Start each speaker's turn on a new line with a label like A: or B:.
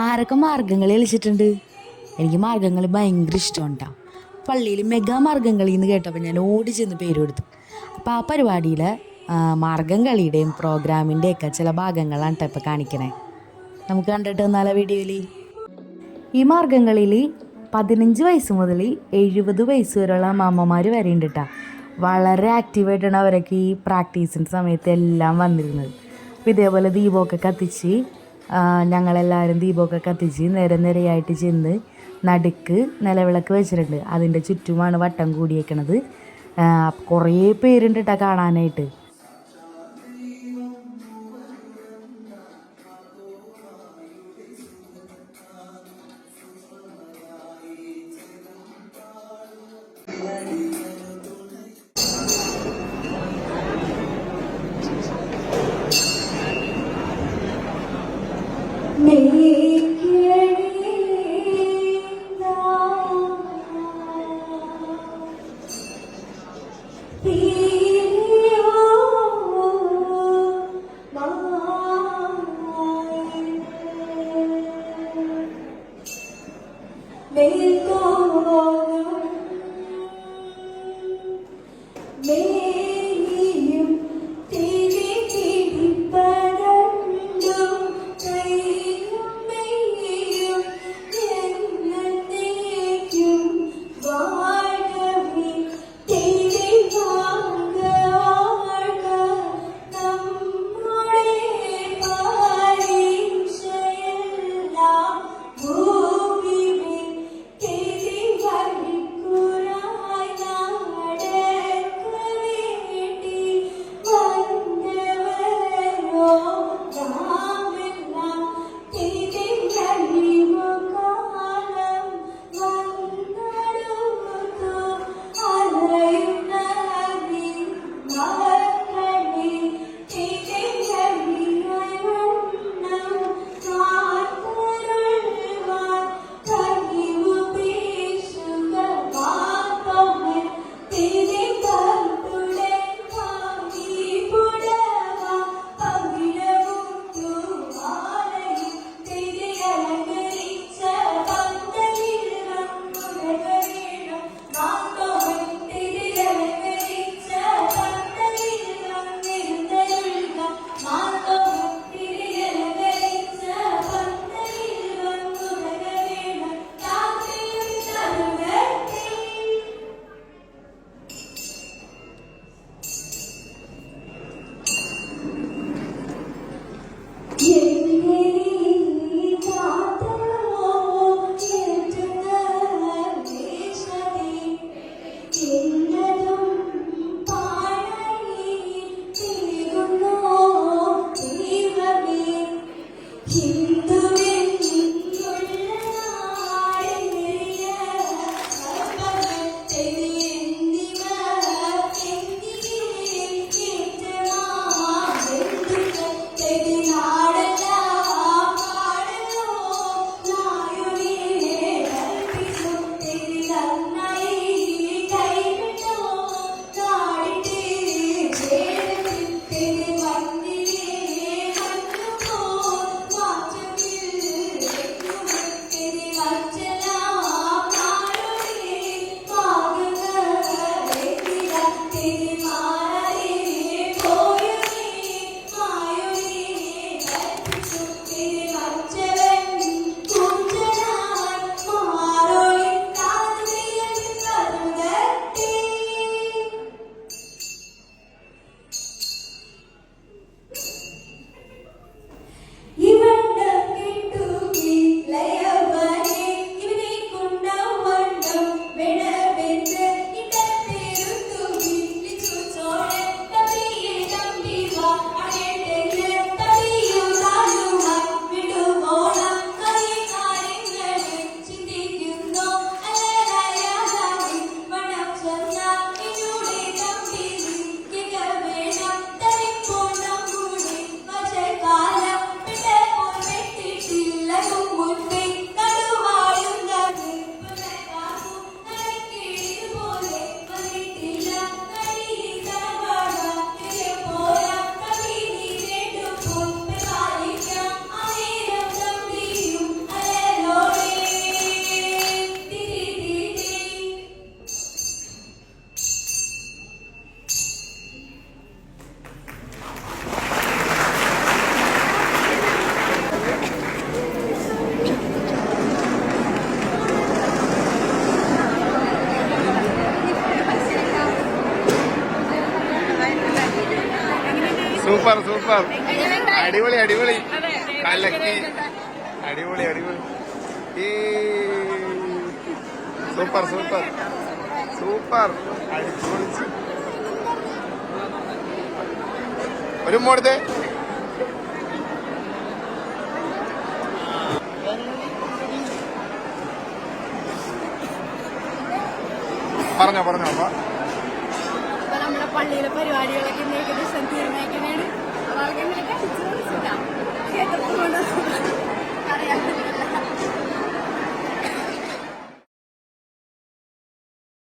A: ആരൊക്കെ മാർഗ്ഗംകളി കളിച്ചിട്ടുണ്ട്? എനിക്ക് മാർഗ്ഗംകളി ഭയങ്കര ഇഷ്ടമാണ് കേട്ടോ. പള്ളിയിൽ മെഗാ മാർഗ്ഗംകളി എന്ന് കേട്ടപ്പോൾ ഞാൻ ഓടി ചെന്ന് പേര് കൊടുത്തു. അപ്പോൾ ആ പരിപാടിയിൽ മാർഗ്ഗംകളിയുടെയും പ്രോഗ്രാമിൻ്റെയൊക്കെ ചില ഭാഗങ്ങളാണ് കേട്ടോ ഇപ്പോൾ കാണിക്കണേ. നമുക്ക് കണ്ടിട്ട് വന്നാലോ വീഡിയോയിൽ. ഈ മാർഗ്ഗംകളിയിൽ 15 വയസ്സ് മുതൽ 70 വയസ്സ് വരെയുള്ള അമ്മമാർ വരെ ഉണ്ട് കേട്ടോ. വളരെ ആക്റ്റീവായിട്ടാണ് അവരൊക്കെ ഈ പ്രാക്ടീസിൻ്റെ സമയത്ത് എല്ലാം വന്നിരുന്നത്. അപ്പോൾ ഇതേപോലെ ദീപമൊക്കെ കത്തിച്ച് ഞങ്ങളെല്ലാവരും ദീപമൊക്കെ കത്തിച്ച് നിരയായിട്ട് ചെന്ന് നടുക്ക് നിലവിളക്ക് വെച്ചിട്ടുണ്ട്. അതിൻ്റെ ചുറ്റുമാണ് വട്ടം കൂടിയേക്കണത്. കുറേ പേരുണ്ട് കേട്ടോ കാണാനായിട്ട്.
B: സൂപ്പർ. അടിപൊളി അടിപൊളി. കലക്കി. അടിപൊളി അടിപൊളി. Super super super. അടിപൊളിച്ച്. ഒരു മോടത്തെ പറഞ്ഞോ പറഞ്ഞോ. അപ്പൊ
C: നമ്മുടെ പള്ളിയിലെ പരിപാടികളൊക്കെ ഏകദേശം തീരുമാനിക്കാനാണ്.